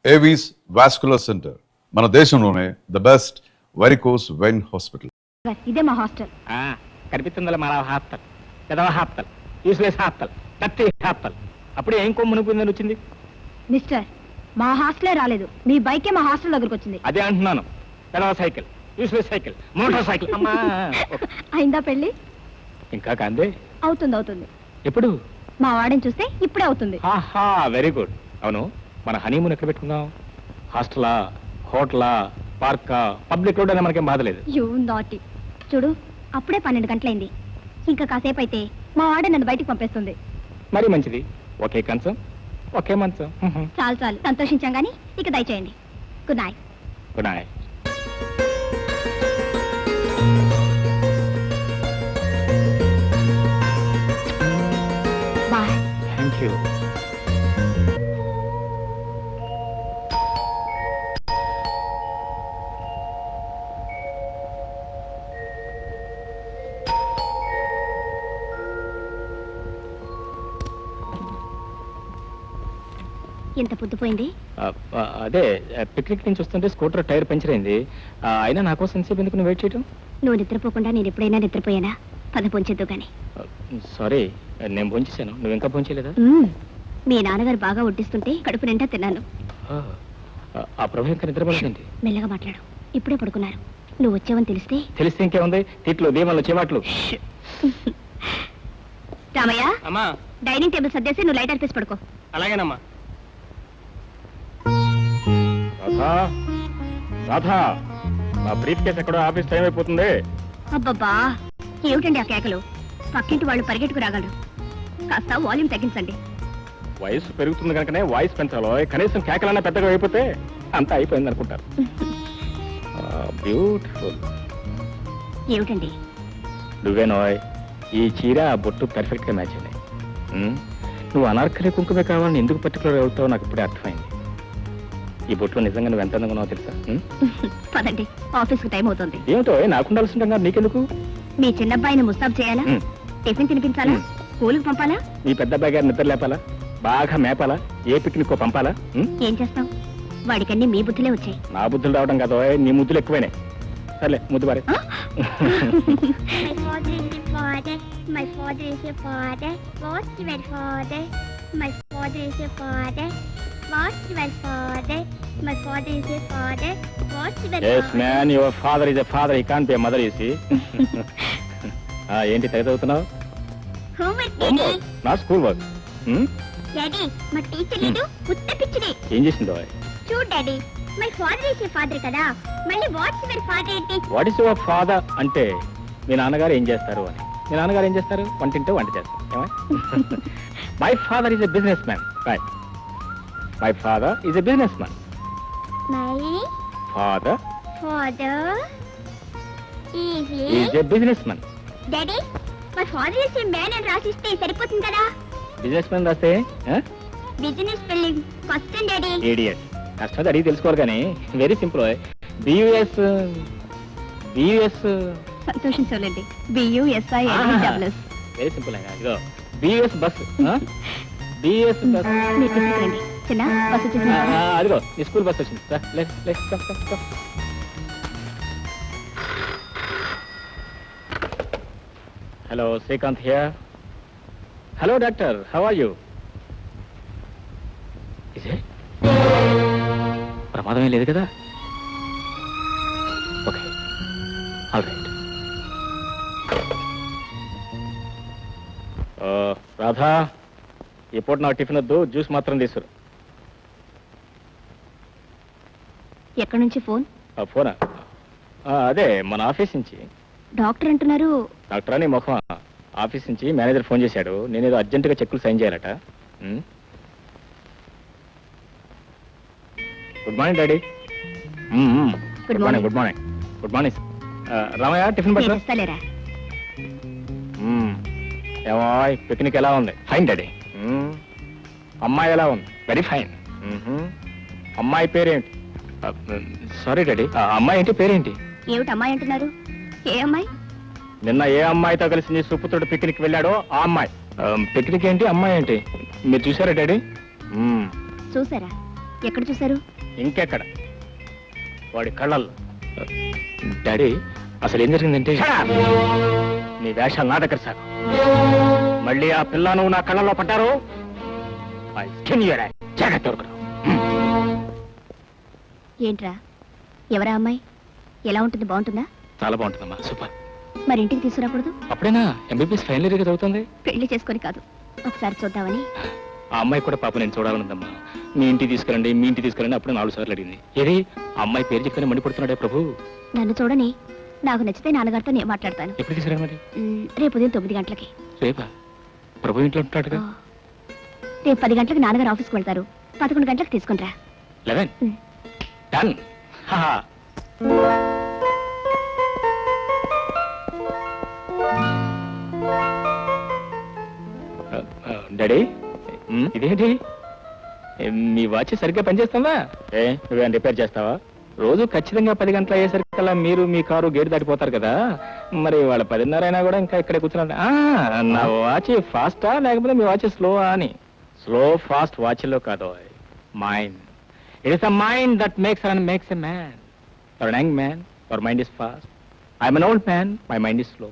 Avis vascular centre మన దేశంలోనే the best varicose vein hospital. ఇదే మా హాస్టల్. కనిపిస్తుందా మన హాస్టల్? పెదవ హాస్టల్, యూస్లెస్ హాస్టల్, కత్తి హాస్టల్. అప్పుడే ఏం కొమ్మునుకుందని వచ్చింది మిస్టర్. మా హాస్టలే రాలేదు, మీ బైకే మా హాస్టల్ దగ్గరకు వచ్చింది. అదే అంటున్నాను. పెదవ cycle, useless cycle, motor cycle. అమ్మా అయిందా పెళ్లి? ఇంకా కాందే. అవుతుంది అవుతుంది. ఎప్పుడు? మా వాడిని చూస్తే ఇప్పుడే అవుతుంది. Very good. అవును, మన హనీమూన్ ఎక్కడ పెట్టుకుందాం? హాస్టలా, హోటలా, పార్కా, పబ్లిక్ రోడ్ అనే మనకేం బాధలేదు. You naughty. చూడు, అప్పుడే 12 గంటలైంది. ఇంకా కాసేపు అయితే మా వాడే నన్ను బయటికి పంపేస్తుంది. మరి మంచిది. ఒకే కంచం, ఒకే మంచం. చాలు చాలు, సంతోషించాం గానీ ఇక దయచేయండి. Good night. Good night. Bye. Thank you. ఎంత పొద్దుపోయింది? అదే పిక్నిక్ నుంచి వస్తుంటే స్కూటర్ టైర్ పంచర్ అయింది. అయినా నా కోసం ఎంతసేపు ఎందుకు వెయిట్ చేయటం? నువ్వు నిద్రపోకుండా నేను ఎప్పుడైనా నిద్రపోయానా? పద పొంచేద్దు గాని. సారీ, నేను భోంచేశాను. నువ్వు ఇంకా భోంచేయలేదా? మీ నాన్నగారు బాగా వడ్డిస్తుంటే కడుపు నిండా తిన్నాను. ఆ ప్రభు ఇంకా నిద్రపోలేదండి. మెల్లగా మాట్లాడు, ఇప్పుడే పడుకున్నారు. నువ్వు వచ్చావని తెలిస్తే ఇంకేముంది, తిట్లు, దీమాలు, చివాట్లు. రామయ్య, అమ్మా, డైనింగ్ టేబుల్ సర్దేసి నువ్వు లైట్ ఆర్పేసి పడుకో. అలాగేనమ్మా. రాధా, నా బ్రీఫ్ కేసు ఎక్కడో, ఆఫీస్ టైం అయిపోతుంది. అబ్బబ్బా, ఏమిటండి ఆ కేకలు? పక్కింటి వాళ్ళు పరిగెట్టుకు రాగలరు. కాస్త వాల్యూమ్ తగ్గించండి. వయసు పెరుగుతుంది కనుకనే వాయిస్ పెంచాలో. కనీసం కేకలన్నా పెద్దగా అయిపోతే అంతా అయిపోయింది అనుకుంటారు. బ్యూటిఫుల్. ఏమిటండి? నువ్వేనోయ్, ఈ చీర, ఆ బొట్టు పర్ఫెక్ట్ గా మ్యాచ్ అయినాయి. నువ్వు అనార్కలి కుంకుమే కావాలని ఎందుకు పర్టికులర్ అవుతావో నాకు ఇప్పుడే అర్థమైంది. ఈ బొట్లో నిజంగా నువ్వు ఎంత అందంగా ఉన్నావో తెలుసా? పదండి, ఆఫీస్ కు టైం అవుతుంది. ఏమిటో నాకుండాల్సిండగా నీకెందుకు? మీ చిన్నబ్బాయిని ముస్తాబ్ చేయాలా? టిఫిన్ తినిపించాలా? స్కూల్కి పంపాలా? నీ పెద్ద అబ్బాయి గారు నిద్ర లేపాలా? బాగా మేపాలా? ఏ పిక్నిక్ పంపాలా? ఏం చేస్తాం, వాడికన్నీ మీ బుద్ధులే వచ్చాయి. నా బుద్ధులు రావడం కాదు, నీ ముద్దులు ఎక్కువైనాయి. సర్లే, ముద్దు బారే. My father is your father. What's your father? My father is your father. What's your father? My father is your father. What's your Yes, father? man, your father is a father. He can't be a mother, you see. ఏంటి తెగ చదువుతున్నావు? Homework, Daddy. నా school work. Daddy, మా teacher లేదు, ఉత్త పిచ్చిది. ఏం చేసిందో? చూడు daddy, my father is your father కదా, మళ్ళీ వాట్స్ యువర్ ఫాదర్ ఏంటి? వాట్ ఇస్ యువర్ ఫాదర్ అంటే మీ నాన్నగారు ఏం చేస్తారు అని. మీ నాన్నగారు ఏం చేస్తారు? వంటింటే వంట చేస్తారు. My father is a business man. Right, my father is a business man. My father is a business man. Daddy, my father is a man అని రాసిస్తే సరిపోతుంది కదా. బిజినెస్ మ్యాన్ రాస్తే business spelling first daddy. Idiot. కష్టం అడిగి తెలుసుకోవాలి కానీ very simple. B U S B U S సంతోషించలేండి. BUSINESS. వెరీ సింపుల్ అయినా. ఇదో బియుఎస్ బస్. BUS bus. మీరు తీసుకురండి. చిన్న బస్సు వచ్చేసింది. అదిగో ఈ స్కూల్ బస్ వచ్చింది. Hello, Srikanth here. Hello doctor, how are you? ప్రమాదం ఏం లేదు కదా? Okay, all right. రాధా, ఈ పూట నాకు టిఫిన్ వద్దు, జ్యూస్ మాత్రం తీసుకురు. ఎక్కడి నుంచి ఫోన్? ఫోనా? అదే మన ఆఫీస్ నుంచి. డాక్టర్ అంటున్నారు. డాక్టర్ అని ముఖం. ఆఫీస్ నుంచి మేనేజర్ ఫోన్ చేశాడు. నేనేదో అర్జెంటుగా చెక్కులు సైన్ చేయాలట. Good morning daddy. Good morning. Good morning. Good morning. Ramayya, tiffin పట్టులేరా? ఏమో, పిక్నిక్ ఎలా ఉంది? Fine daddy. అమ్మాయి ఎలా ఉంది? Very fine. అమ్మాయి పేరేంటి? సారీ డాడీ, అమ్మాయి ఏంటి పేరేంటి? ఏమిటి అమ్మాయి అంటున్నారు? ఏ అమ్మాయి? నిన్న ఏ అమ్మాయితో కలిసి నీ సుపుత్రుడు పిక్నిక్ వెళ్ళాడో ఆ అమ్మాయి. పిక్నిక్ ఏంటి, అమ్మాయి ఏంటి? మీరు చూసారా డాడీ? చూసారా? ఎక్కడ చూశారు? ఇంకెక్కడ, వాడి కళ్ళల్లో. డాడీ, అసలు ఏం జరిగిందంటే నీ వేషాలు నా దగ్గర సాగు. మళ్ళీ ఆ పిల్ల నువ్వు నా కళ్ళల్లో పడ్డారు, జాగ్రత్త దొరకదు. ఏంట్రా, ఎవరా అమ్మాయి? ఎలా ఉంటుంది? బాగుంటుందా? చాలా బాగుంటుందమ్మా, సూపర్. మరి ఇంటికి తీసుకురాకూడదు? అప్పుడేనా ఎంబీబీఎస్ ఫైనల్ ఇయర్ చదువుతుంది. పెళ్లి చేసుకొని కాదు, ఒకసారి చూద్దామని. ఆ అమ్మాయి కూడా పాప నేను చూడాలనుందమ్మా. మీ ఇంటికి తీసుకెళ్ళండి, మీ ఇంటికి తీసుకెళ్ళండి అప్పుడు 4 సార్లు అడిగింది. ఏది ఆ అమ్మాయి పేరు చెప్తేనే మండిపడుతున్నాడే ప్రభు. నన్ను చూడని, నాకు నచ్చితే నాన్నగారితో నేను మాట్లాడతాను. ఎప్పుడు తీసుకురండి మరి? రేపు ఉదయం 9 గంటలకి. రేపా? ప్రభు ఇంట్లో ఉంటాడుగా. రేపు 10 గంటలకు నాన్నగారు ఆఫీస్కి వెళ్తారు. 11 గంటలకు తీసుకుంటా. 11 డన్. డాడీ, ఇదేంటి మీ వాచ్ సరిగ్గా పనిచేస్తుందా? నువ్వేం రిపేర్ చేస్తావా? రోజు ఖచ్చితంగా 10 గంటలు అయ్యేసరికల్లా మీరు మీ కారు గేటు దాటిపోతారు కదా, మరి వాళ్ళ 10:30 అయినా కూడా ఇంకా ఇక్కడే కూర్చున్నా. నా వాచ్ ఫాస్టా లేకపోతే మీ వాచ్ స్లోవా అని? స్లో ఫాస్ట్ వాచ్లో కాదు, mind. It is the mind that makes and makes a man. For young man your mind is fast. I'm an old man, my mind is slow.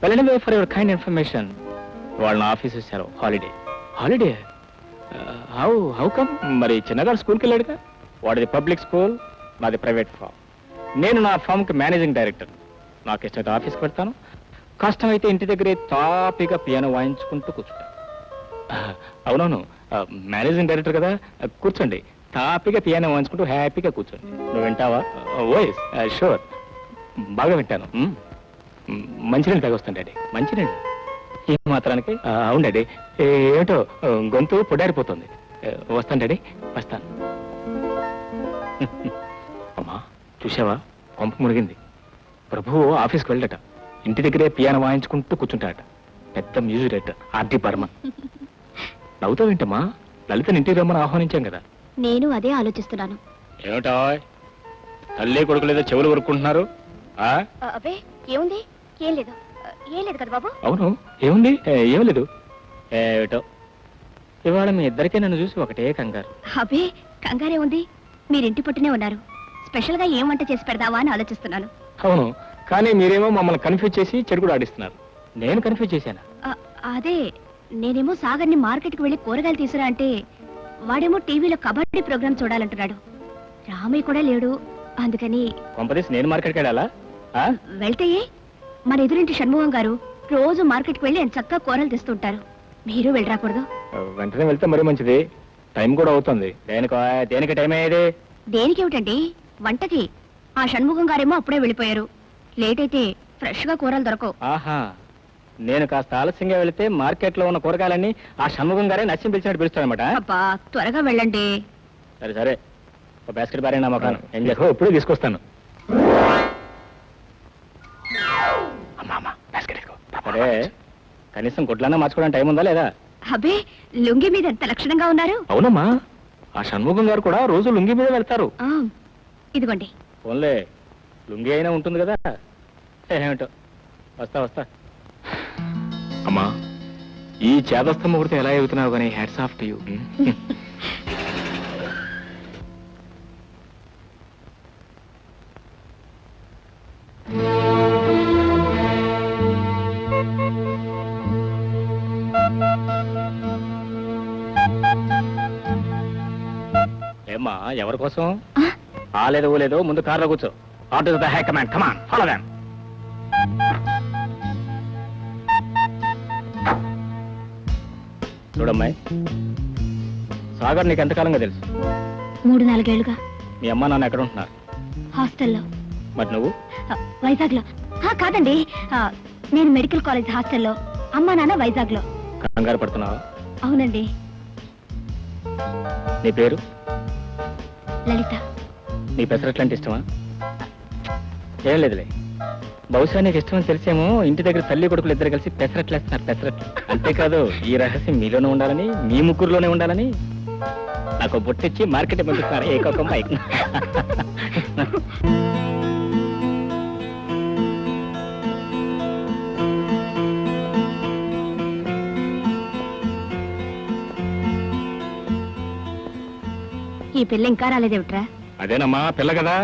Well anyway, for your kind information, వాళ్ళ office వచ్చారు. Holiday how come? మరి చిన్నగారు స్కూల్కి వెళ్ళాడుగా. వాడిది public school, నాది private form. నేను నా ఫామ్కి managing director. నాకు ఇష్టమైతే ఆఫీస్కి పెడతాను, కష్టమైతే ఇంటి దగ్గరే తాపిగా పియానో వాయించుకుంటూ కూర్చుంటాను. అవునవును, మేనేజింగ్ డైరెక్టర్ కదా, కూర్చోండి. తాపిగా పియానో వాయించుకుంటూ హ్యాపీగా కూర్చోండి. నువ్వు వింటావా? ఓఎస్ షూర్, బాగా వింటాను. మంచినీళ్ళు తాగొస్తాను డాడీ. మంచినీళ్ళు ఈ మాత్రానికి? అవును డాడీ. ఏమిటో గొంతు పొడారిపోతుంది. వస్తాను డాడీ, వస్తాను. అమ్మా చూసావా, పంపు మునిగింది. ప్రభువు ఆఫీస్కి వెళ్ళట, ఇంటి దగ్గరే పియానో వాయించుకుంటూ కూర్చుంటాడట. పెద్ద మ్యూజిక్ డైరెక్టర్ ఆర్డి బర్మన్. నవ్వుతావేంటమ్మా? లలితని ఇంటికి రమ్మని ఆహ్వానించాం కదా. నేను అదే ఆలోచిస్తున్నాను. ఏమిటా తల్లి కొడుకు లేదో చెవులు కొరుక్కుంటున్నారు? అబ్బే ఏముంది, ఏం లేదు. ఏం లేదు కదా బాబు. అవును, ఏముంది? ఏం లేదు. ఏమిటో ఇవాళ మీ ఇద్దరికే నన్ను చూసి ఒకటే కంగారు. అబ్బే కంగారే ఉంది, మీరింటి పట్టునే ఉన్నారు. స్పెషల్ గా ఏం వంట చేసి పెడదావా అని ఆలోచిస్తున్నాను. అవును, కానీ మీరేమో మమ్మల్ని కన్ఫ్యూజ్ చేసి చెడుగుడు ఆడిస్తున్నారు. నేను కన్ఫ్యూజ్ చేశాను. అదే, నేనేమో సాగర్ని మార్కెట్కి వెళ్ళి కూరగాయలు తీసురా అంటే వాడేమో టీవీలో కబడ్డీ ప్రోగ్రామ్ చూడాలంటున్నాడు. రామయ్య కూడా లేడు, అందుకని. కొంపదీసి నేను మార్కెట్కి వెళ్ళాలా? వెళ్తే మన ఎదురింటి షణ్ముఖం గారు రోజు మార్కెట్కి వెళ్ళి ఆయన చక్కగా కూరలు తెస్తుంటారు. మీరు వెళ్ళరాకూడదు? వెంటనే వెళ్తే మరీ మంచిది, టైం కూడా అవుతుంది. దేనికి టైం అయ్యేది? దేనికేమిటండి, వంటకి. ఆ షణ్ముఖం గారేమో అప్పుడే వెళ్ళిపోయారు. లేట్ అయితే ఫ్రెష్ గా కూరలు దొరకవు. ఆహా, నేను కాస్త ఆలస్యంగా వెళితే మార్కెట్ లో ఉన్న కూరగాయలన్నీ ఆ షణ్ముఖం గారే నచ్చి పిలిచినట్టు పిలుస్తాడనమాట. అబ్బా త్వరగా వెళ్ళండి. సరే సరే, ఒక బాస్కెట్ బారే నా మొఖాను. ఏం చేస్తావు? ఇప్పుడే తీసుకొస్తాను. అరే, కనీసం గుడ్లన్నా మార్చుకోవడానికి టైం ఉందా లేదా? అబ్బే లుంగి మీద ఎంత లక్షణంగా ఉన్నారు. అవునమ్మా, ఆ షణ్ముఖం గారు కూడా రోజు లుంగి మీద వెళ్తారు. ఇదిగోండి. ఓన్లే లుంగి అయినా ఉంటుంది కదా. ఏమిటో, వస్తా. అమ్మా, ఈ చేదస్థ ముహూర్తం ఎలా ఎగుతున్నావు కానీ హ్యాట్స్ ఆఫ్ టు యూ. ఏమ్మా, ఎవరి కోసం? లేదో లేదో, ముందు కార్లో కూర్చో. Order the high command, come on follow them. చూడమ్మాయి, సాగర్ నీకు ఎంతకాలంగా తెలుసు? 3-4 ఏళ్లుగా. మీ అమ్మా నాన్న ఎక్కడ ఉంటున్నారు? హాస్టల్లో. మరి నువ్వు? వైజాగ్ లో. కాదండి, నేను మెడికల్ కాలేజ్ హాస్టల్లో, అమ్మా నాన్న వైజాగ్ లో. కంగారు పడుతున్నావా? అవునండి. నీ పేరు? లలిత. నీ పెసరట్లంటే ఇష్టమా? ఏం లేదులే, బహుశా నీకు ఇష్టమని తెలిసేమో ఇంటి దగ్గర తల్లి కొడుకులు ఇద్దరు కలిసి పెసరట్లేస్తున్నారు. పెసరట్లు అంతేకాదు, ఈ రహస్యం మీలోనే ఉండాలని, మీ ముగ్గురులోనే ఉండాలని నాకు బొట్టిచ్చి మార్కెట్ పంపిస్తున్నారు. ఏకొక బైక్. ఈ పిల్ల ఇంకా రాలేదేమిట్రా? అదేనమ్మా పిల్ల కదా,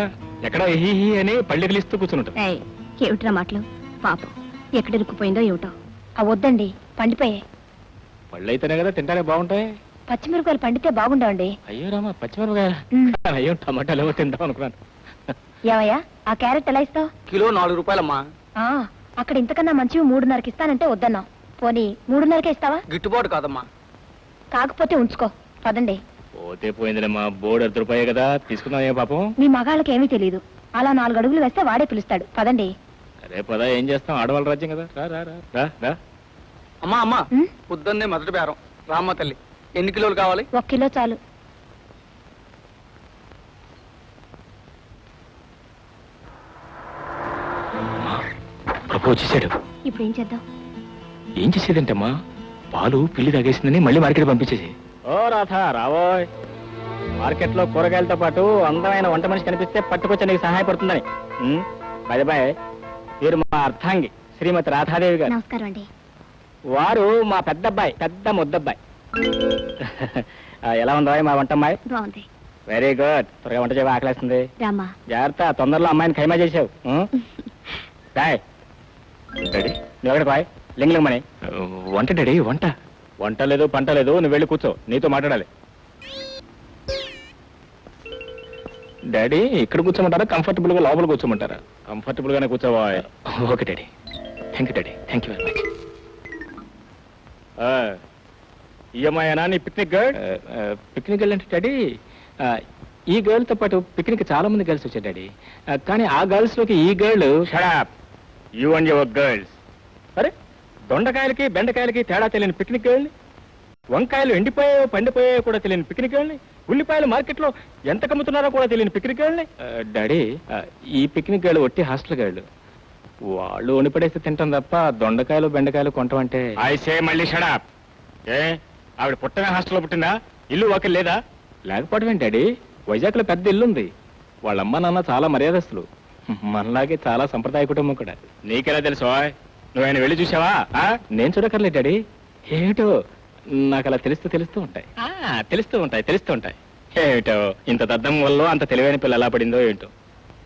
ఎక్కడ హీ హీ అని పళ్ళు గిలిస్తూ కూర్చుంటాం. ఏయ్, ఏమిట్రా మాటలు? పాపం ఎక్కడ ఇరుక్కుపోయిందో ఏమిటో. వద్దండి, పండిపోయాయి. పళ్ళు అయితేనే కదా తింటానే బాగుంటాయి. పచ్చిమిరపకాయలు పండితే బాగుండవండి. అయ్యో రామా, పచ్చిమిరపకాయ అయ్యో టమాటాలు ఏమో తింటాం అనుకున్నాను. ఏమయ్యా, ఆ క్యారెట్ ఎలా ఇస్తావు? కిలో 4 రూపాయలమ్మా. అక్కడ ఇంతకన్నా మంచివి 3:30కి ఇస్తానంటే వద్దన్నావు. పోనీ 3:30కే ఇస్తావా? గిట్టుబాటు కాదమ్మా. కాకపోతే ఉంచుకో, పదండి. పోతే పోయిందిలేమ్మా, బోర్డు 10 రూపాయే కదా, తీసుకుందాం. ఏ పాపం, మీ మగాళ్ళకి ఏమీ తెలియదు. అలా 4 అడుగులు వేస్తే వాడే పిలుస్తాడు. పదండి. అరే పదా, ఏం చేస్తాం, ఆడవాళ్ళ రాజ్యం కదా. రా రా రా రా రా. అమ్మా అమ్మా, ఉమ్, పొద్దున్నే మొదటి బేరం. రామ్మ తల్లి, ఎన్ని కిలోలు కావాలి? 1 కిలో చాలు. ప్రభు వచ్చేసాడు. ఇప్పుడు ఏం చేద్దాం? ఏం చేసేదంటమ్మా, పాలు పిల్లి తాగేసిందని మళ్ళీ మార్కెట్ పంపించేసి. ఓ రాధా, రావోయ్. మార్కెట్ లో కూరగాయలతో పాటు అందమైన వంట మనిషి కనిపిస్తే పట్టుకొచ్చి నీకు సహాయపడుతుందని. బాయ్, వీరు మా అర్థాంగి శ్రీమతి రాధాదేవి గారు. నమస్కారం అండి. వారు మా పెద్దబ్బాయి, పెద్ద ముద్దబ్బాయి. ఎలా ఉందా మా వంటమ్మాయి? బాగుంది. Very good. త్వరగా వంట చేయవా, ఆకలేస్తుంది. రామా. జాగ్రత్త, తొందరలో అమ్మాయిని ఖైమా చేసావు. బాయ్ డాడీ, నువ్వు ఎక్కడ బాయ్? లింగలింగమని వంట డాడీ, వంట. వంట లేదు పంట లేదు, నువ్వు వెళ్ళి కూర్చో, నీతో మాట్లాడాలి. డాడీ ఇక్కడ కూర్చోమంటారా, కంఫర్టబుల్ గా లోపల కూర్చోమంటారా? కంఫర్టబుల్ గానే కూర్చోవా. Okay daddy. Thank you daddy, thank you very much. ఈ అమ్మాయినా నీ పిక్నిక్ గర్ల్? పిక్నిక్ గర్ల్ అంటే డాడీ, ఈ గర్ల్ తో పాటు పిక్నిక్ చాలా మంది గర్ల్స్ వచ్చారు డాడీ. కానీ ఆ గర్ల్స్ లోకి ఈ girl. Shut up you and your girls. అరే, దొండకాయలకి బెండకాయలకి తేడా తెలియని పిక్నిక్ గర్ల్ని, వంకాయలు ఎండిపోయాయో పండిపోయాయో కూడా తెలియని పిక్నిక్ గర్ల్ని, ఉల్లిపాయలు మార్కెట్ లో ఎంత కమ్ముతున్నారో కూడా తెలియని పిక్నిక్ గర్ల్ని. డాడీ, ఈ పిక్నిక్ గర్ల్ ఒట్టి హాస్టల్ గర్ల్. వాళ్ళు వండిపడేస్తే తింటాం తప్ప దొండకాయలు బెండకాయలు కొంటామంటే. ఐ సే మళ్ళీ షడప్. ఏ, ఆవిడ పుట్టమే హాస్టల్లో పుట్టిందా? ఇల్లు వాకిల్ లేదా? లేకపోవడం ఏంటి డాడీ, వైజాగ్ లో పెద్ద ఇల్లు ఉంది. వాళ్ళ అమ్మ నాన్న చాలా మర్యాదస్తులు, మనలాగే చాలా సంప్రదాయ కుటుంబం కూడా. నీకెలా తెలుసు? నువ్వు ఆయన వెళ్ళి చూసావా? నేను చూడక్కర్లేదు డాడీ, ఏమిటో నాకు అలా తెలుస్తూ ఉంటాయి. తెలుస్తూ ఉంటాయి. ఏమిటో ఇంత దద్దం వల్ల అంత తెలివైన పిల్ల ఎలా పడిందో ఏంటో.